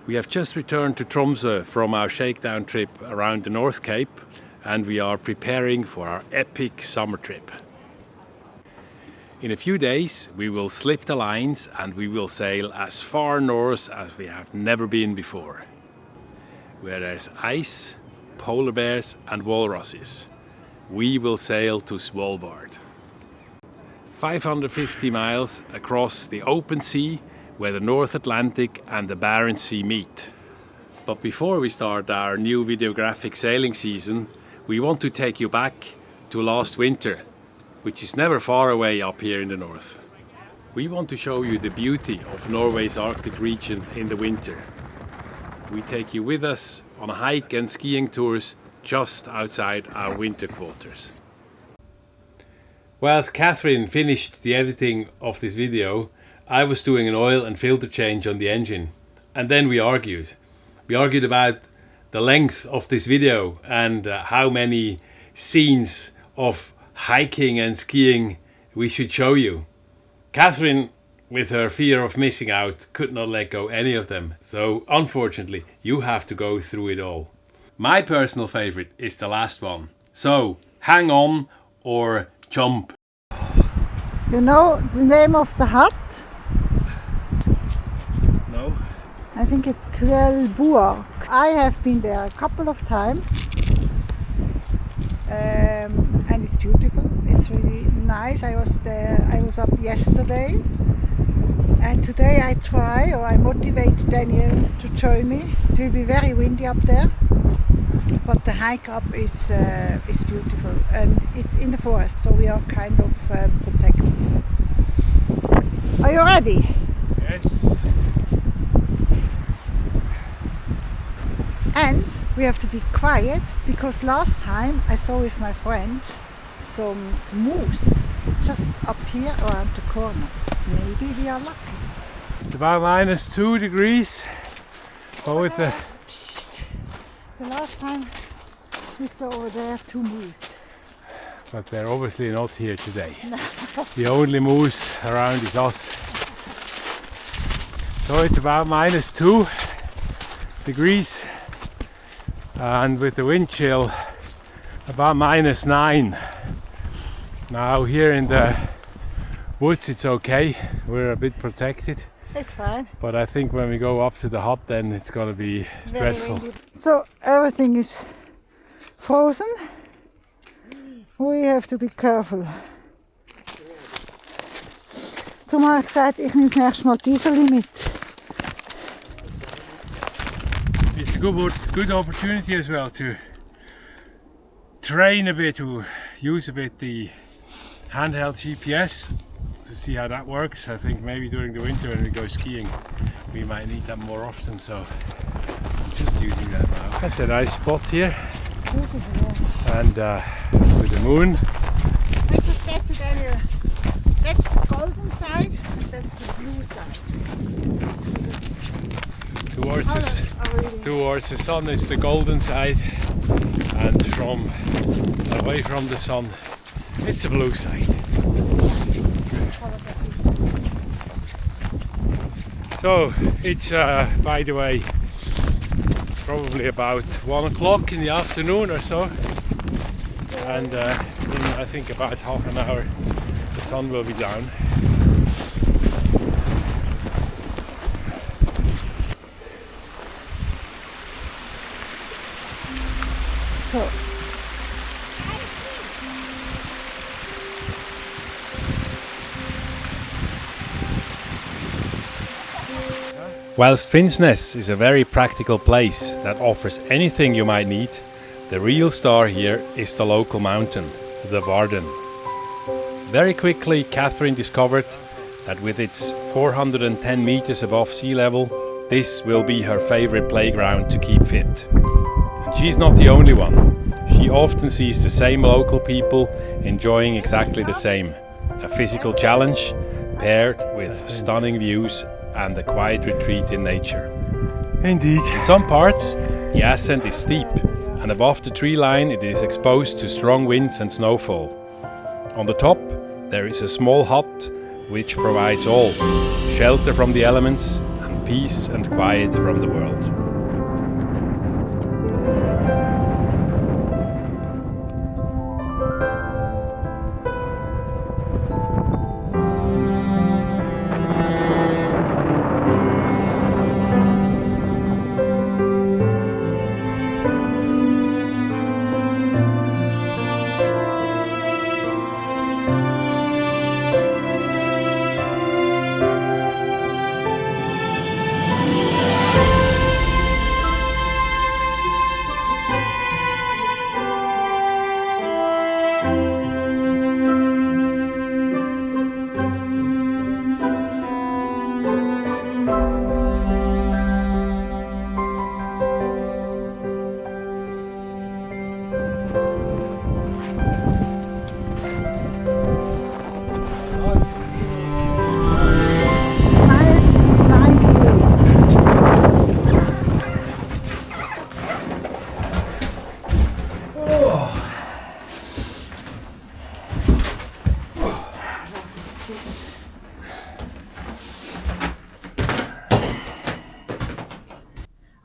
We have just returned to Tromsø from our shakedown trip around the North Cape, and we are preparing for our epic summer trip. In a few days we will slip the lines and we will sail as far north as we have never been before, where there's ice, polar bears and walruses. We will sail to Svalbard. 550 miles across the open sea where the North Atlantic and the Barents Sea meet. But before we start our new videographic sailing season, we want to take you back to last winter, which is never far away up here in the north. We want to show you the beauty of Norway's Arctic region in the winter. We take you with us on hike and skiing tours just outside our winter quarters. While Catherine finished the editing of this video, I was doing an oil and filter change on the engine, and then we argued. We argued about the length of this video and how many scenes of hiking and skiing we should show you. Catherine, with her fear of missing out, could not let go any of them, so unfortunately you have to go through it all. My personal favorite is the last one, so hang on or jump. You know the name of the hut? No? I think it's Kvilebua. I have been there a couple of times and it's beautiful. It's really nice. I was up yesterday, and today I motivate Daniel to join me. It will be very windy up there, but the hike up is beautiful, and it's in the forest, so we are kind of protected. Are you ready? Yes. And we have to be quiet because last time I saw with my friend some moose just up here around the corner. Maybe we are lucky. It's about -2 degrees. But with the last time we saw over there 2 moose. But they're obviously not here today. No. The only moose around is us. So it's about -2 degrees. And with the wind chill about -9. Now here in the woods it's okay, we're a bit protected. It's fine. But I think when we go up to the hut then it's gonna be dreadful. Windy. So everything is frozen. We have to be careful. Darum habe ich gesagt, ich nehme das nächste Mal Diesel mit. It's a good opportunity as well to train a bit, to use a bit the handheld GPS to see how that works. I think maybe during the winter when we go skiing we might need that more often, so I'm just using that now. That's a nice spot here, and with the moon. I just said to Daniel, that's the golden side and that's the blue side. Towards the sun it's the golden side, and away from the sun it's the blue side. So it's by the way probably about 1 o'clock in the afternoon or so, and in I think about half an hour the sun will be down. Whilst Finnsnes is a very practical place that offers anything you might need, the real star here is the local mountain, the Varden. Very quickly Catherine discovered that with its 410 meters above sea level, this will be her favorite playground to keep fit. And she's not the only one. She often sees the same local people enjoying exactly the same. A physical challenge paired with stunning views and a quiet retreat in nature. Indeed. In some parts, the ascent is steep, and above the tree line it is exposed to strong winds and snowfall. On the top, there is a small hut which provides all: shelter from the elements and peace and quiet from the world.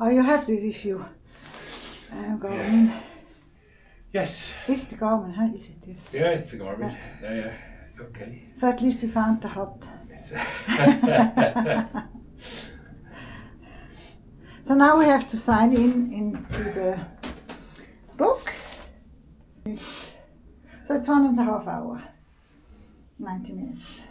Are you happy with you Garmin? Yes. It's the Garmin, huh? Is it? Yes. Yeah, it's the Garmin. Yeah, it's okay. So at least you found the hut. So now we have to sign into the book. So it's 1.5 hours, 90 minutes.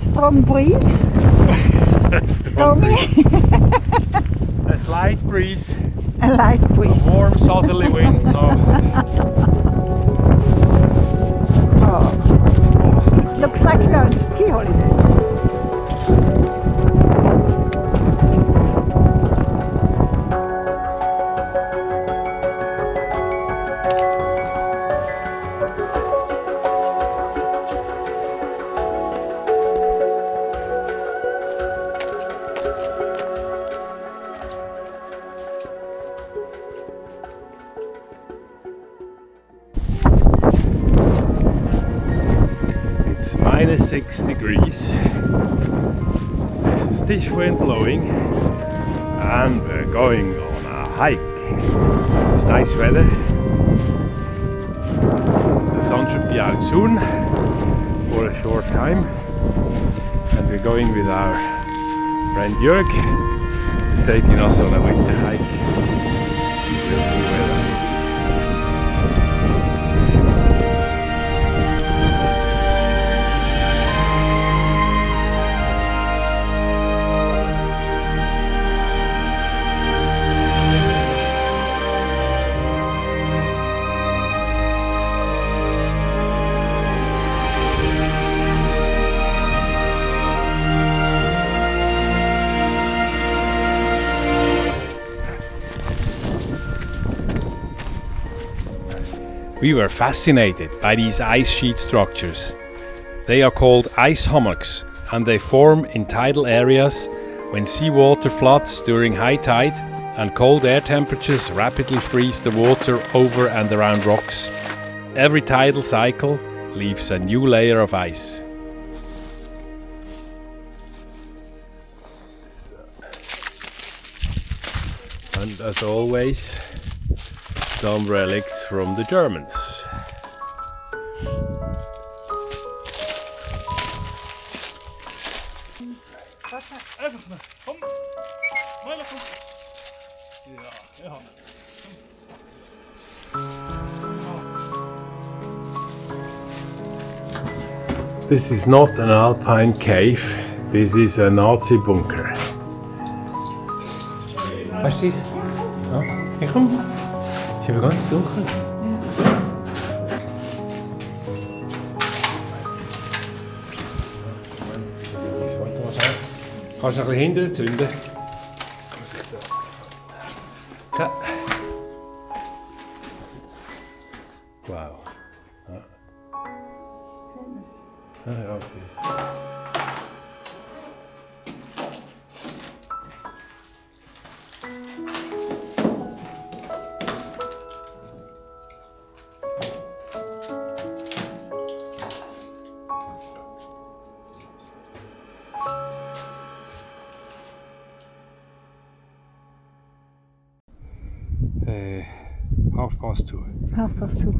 Strong breeze. Strong breeze. A slight breeze. A light breeze. A warm southerly wind. No. Oh. It looks like you're on ski holidays. Minus 6 degrees. There's a stiff wind blowing and we're going on a hike. It's nice weather. The sun should be out soon for a short time, and we're going with our friend Jörg, who's taking us on a winter hike. We'll see where that is. We were fascinated by these ice sheet structures. They are called ice hummocks, and they form in tidal areas when seawater floods during high tide and cold air temperatures rapidly freeze the water over and around rocks. Every tidal cycle leaves a new layer of ice. And as always, some relics from the Germans. This is not an alpine cave, this is a Nazi bunker. Was ist das? Ja, hier komm. Ist aber ganz dunkel. Kannst du noch ein bisschen hinterher zünden? Okay. Wow. Ja. Ja, okay. Half-past 2. Half-past 2.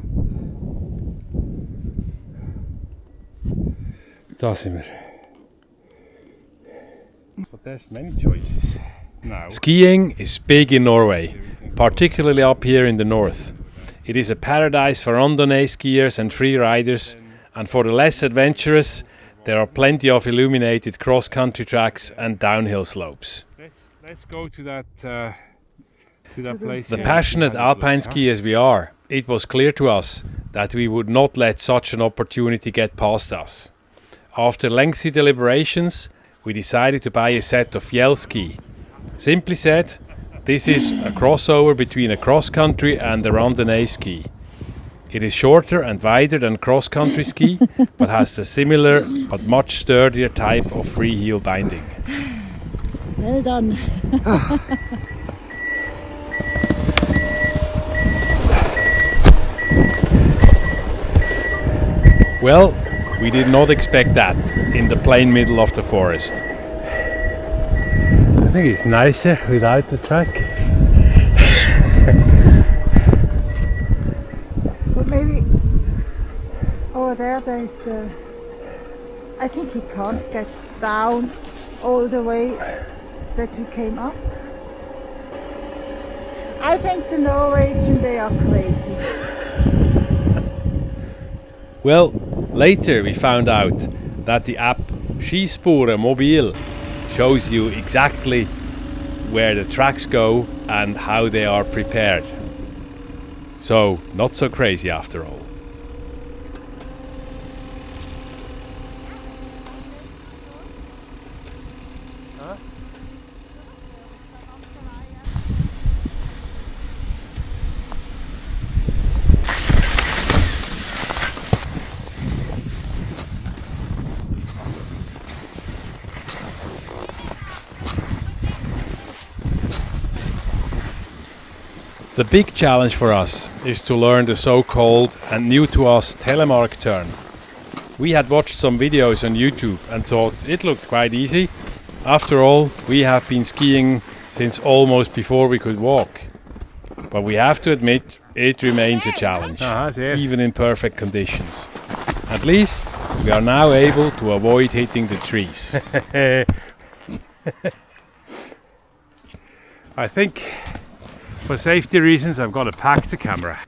Da sind wir. But there's many choices now. Skiing is big in Norway, particularly up here in the north. It is a paradise for randonnée skiers and free riders, and for the less adventurous, there are plenty of illuminated cross-country tracks and downhill slopes. Let's go to that place. The passionate alpine skiers we are, it was clear to us that we would not let such an opportunity get past us. After lengthy deliberations, we decided to buy a set of Fjell Ski. Simply said, this is a crossover between a cross-country and a randonnée ski. It is shorter and wider than cross-country ski, but has a similar but much sturdier type of free heel binding. Well done. Well, we did not expect that in the plain middle of the forest. I think it's nicer without the track. But maybe over there is the... I think we can't get down all the way that we came up. I think the Norwegians, they are crazy. Well, later we found out that the app Skispore Mobil shows you exactly where the tracks go and how they are prepared. So, not so crazy after all. The big challenge for us is to learn the so-called and new to us Telemark turn. We had watched some videos on YouTube and thought it looked quite easy. After all, we have been skiing since almost before we could walk. But we have to admit, it remains a challenge, even in perfect conditions. At least, we are now able to avoid hitting the trees. I think for safety reasons I've got to pack the camera.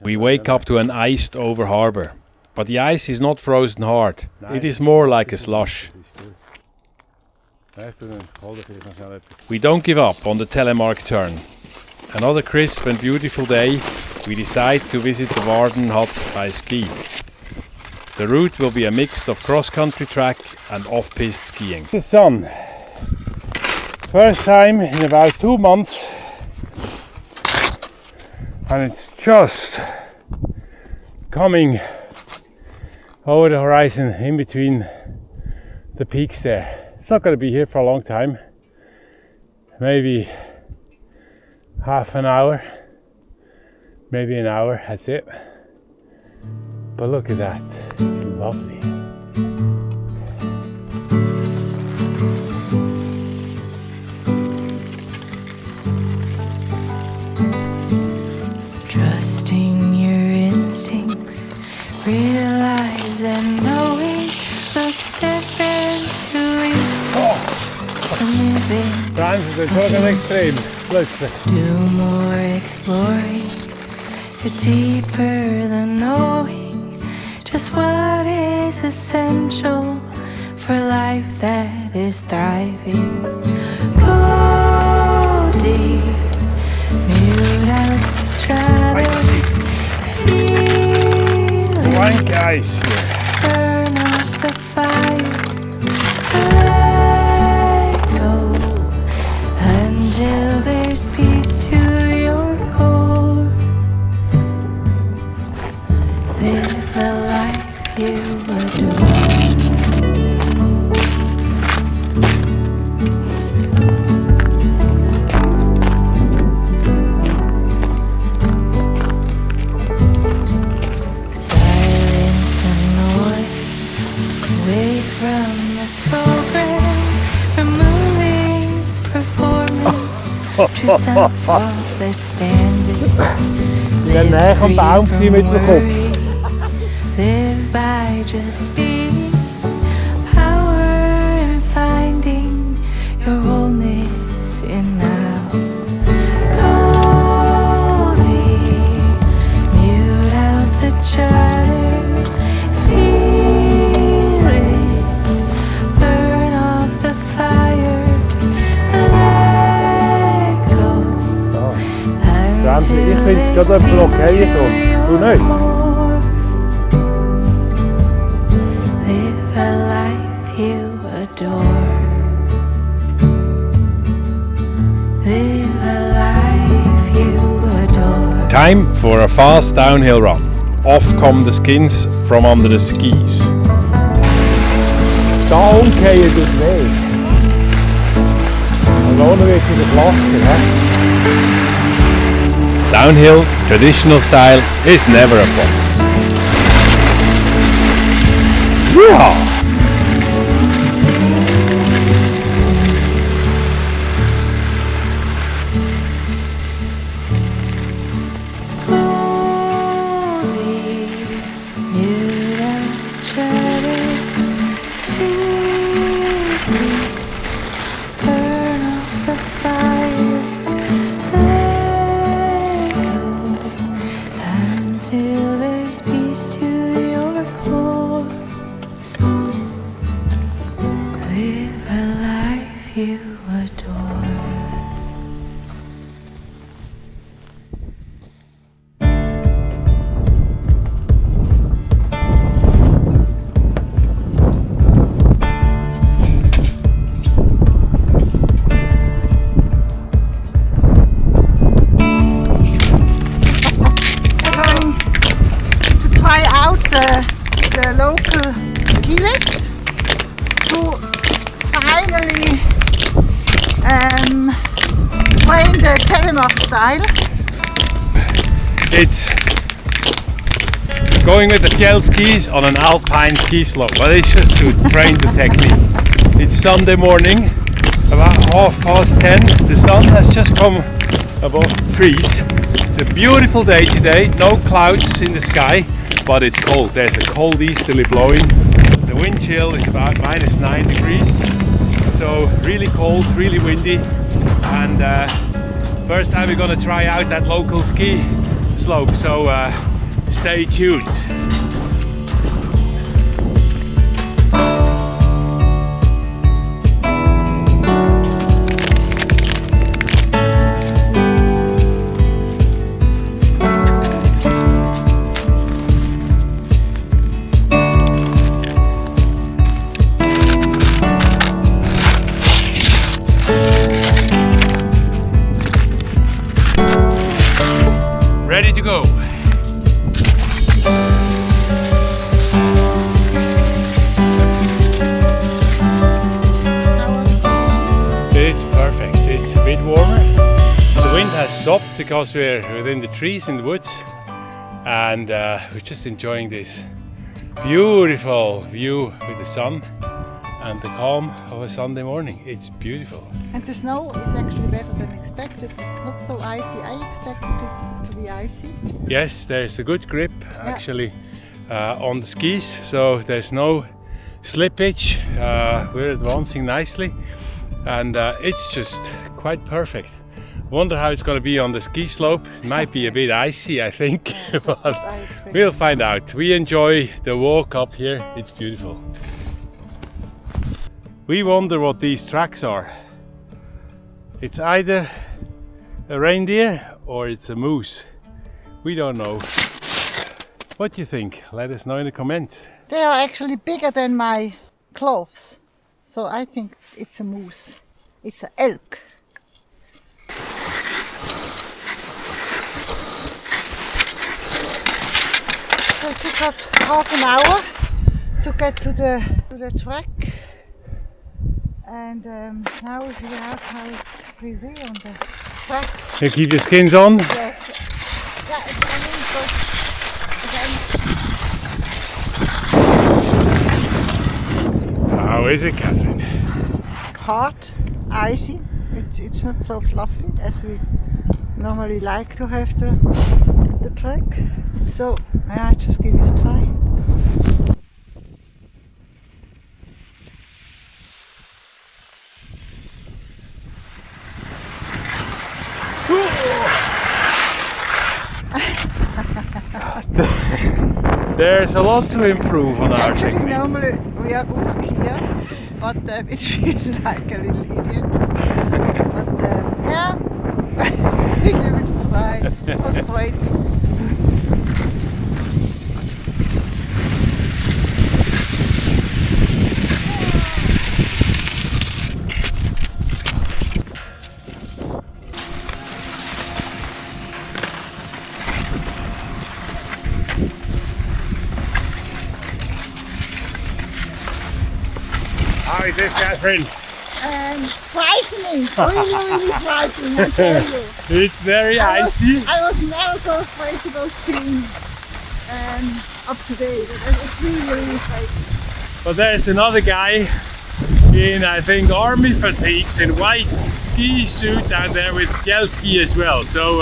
We wake up to an iced over harbour, but the ice is not frozen hard, it is more like a slush. We don't give up on the Telemark turn. Another crisp and beautiful day, we decide to visit the Vardenfjellet by ski. The route will be a mix of cross-country track and off-piste skiing. The sun. First time in about 2 months, and it's just coming over the horizon in between the peaks there. It's not going to be here for a long time, maybe half an hour, maybe an hour, that's it. But look at that, it's lovely. Trusting your instincts, realize that knowing looks different to you. Living. Frans, det är en extrem. Do more exploring, you're deeper than knowing just what is essential for life that is thriving. Go deep, mute out the chatter, Blank ice here. Burn off the fire. Let go until there's peace to your core. Live a life you adore. To some that stand Live free from worry. Live by just being. Power in finding your wholeness in now. Coldly mute out the chatter. Feel it. Burn off the fire. Ich finde es gerade einfach okay so. Du nicht? Live a life you adore. Live a life you adore. Time for a fast downhill run. Off come the skins from under the skis. Da umgehen tut weh. Und ohne wird es wieder Pflaster. Downhill, traditional style, is never a problem. Yeah. The local ski lift to finally train the Telemark style. It's going with the Fjell skis on an alpine ski slope, but it's just to train the technique. It's Sunday morning, about 10:30. The sun has just come above the trees. It's a beautiful day today, no clouds in the sky. But it's cold. There's a cold easterly blowing. The wind chill is about -9 degrees. So really cold, really windy. And first time we're gonna try out that local ski slope. So stay tuned. Ready to go. It's perfect. It's a bit warmer. The wind has stopped because we're within the trees in the woods, and we're just enjoying this beautiful view with the sun and the calm of a Sunday morning. It's beautiful. And the snow is actually better than expected. It's not so icy. I expected it to be icy. Yes, there's a good grip actually on the skis, so there's no slippage. We're advancing nicely, and it's just quite perfect. Wonder how it's going to be on the ski slope. It might be a bit icy, I think, but we'll find out. We enjoy the walk up here. It's beautiful. We wonder what these tracks are. It's either a reindeer or it's a moose. We don't know. What do you think? Let us know in the comments. They are actually bigger than my clothes. So I think it's a moose. It's an elk. So it took us half an hour to get to the track. And now we figure out how it will be on the track. You keep your skins on? Yes. Yeah, I mean, How is it, Catherine? hard, icy. It's not so fluffy as we normally like to have the track. So I just give it a try. There's a lot to improve on our Actually, technique. normally we are good skier, but it feels like a little idiot. But yeah, we give it a try. It's frustrating. How is this, Catherine? Frightening, really frightening, I tell you. It's very icy. I was never so afraid to go skiing up to date. It's really frightening. But there's another guy in, I think, army fatigues and white ski suit down there with Fjell Ski as well. So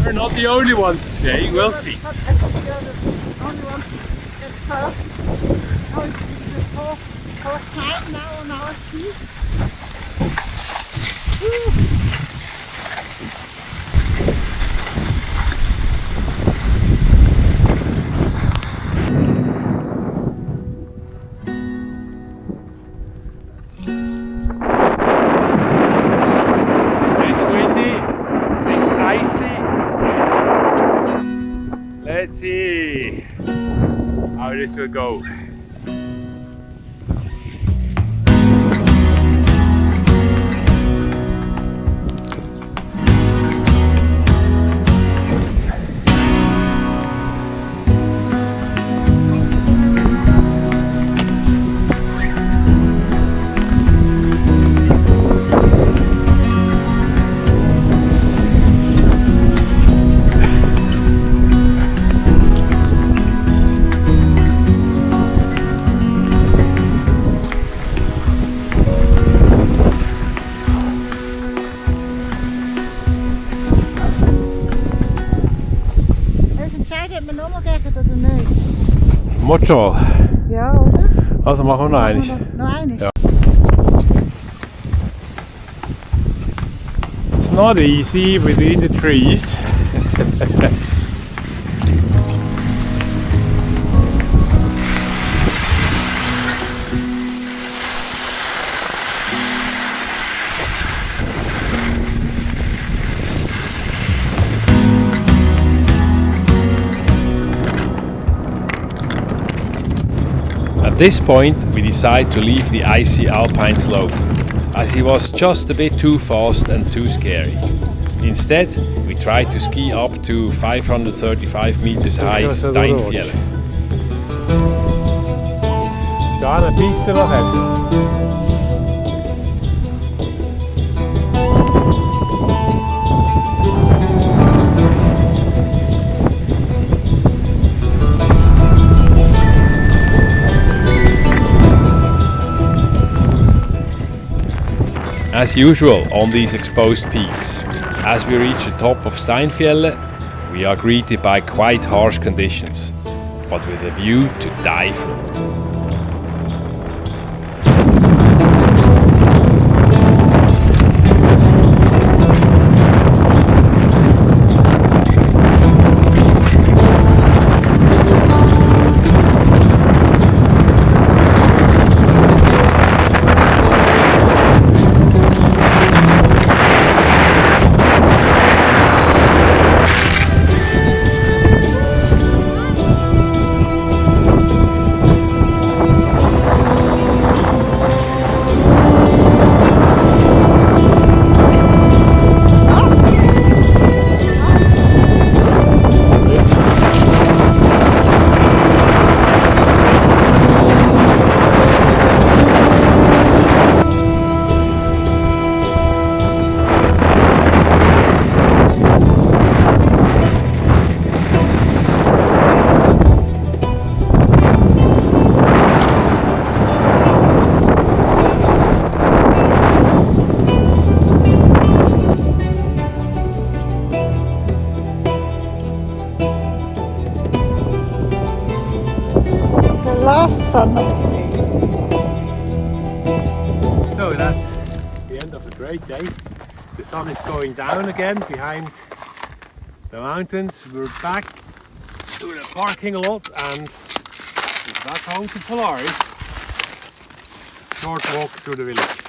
we're not the only ones today. We'll see. But actually you're the only one at first. Now it's the fourth time now on our ski. It's windy. It's icy. Let's see how this will go. Mocho. Ja, oder? Also machen wir noch eine. Noch eine? Ja. It's not easy within the trees. At this point, we decide to leave the icy alpine slope, as he was just a bit too fast and too scary. Instead, we try to ski up to 535 meters high Steinfjellet. Da eine Piste nachher. As usual on these exposed peaks, as we reach the top of Steinfjellet, we are greeted by quite harsh conditions, but with a view to die for. last sun of the day. So that's the end of a great day. The sun is going down again behind the mountains. We're back to the parking lot and back home to Polaris. Short walk through the village.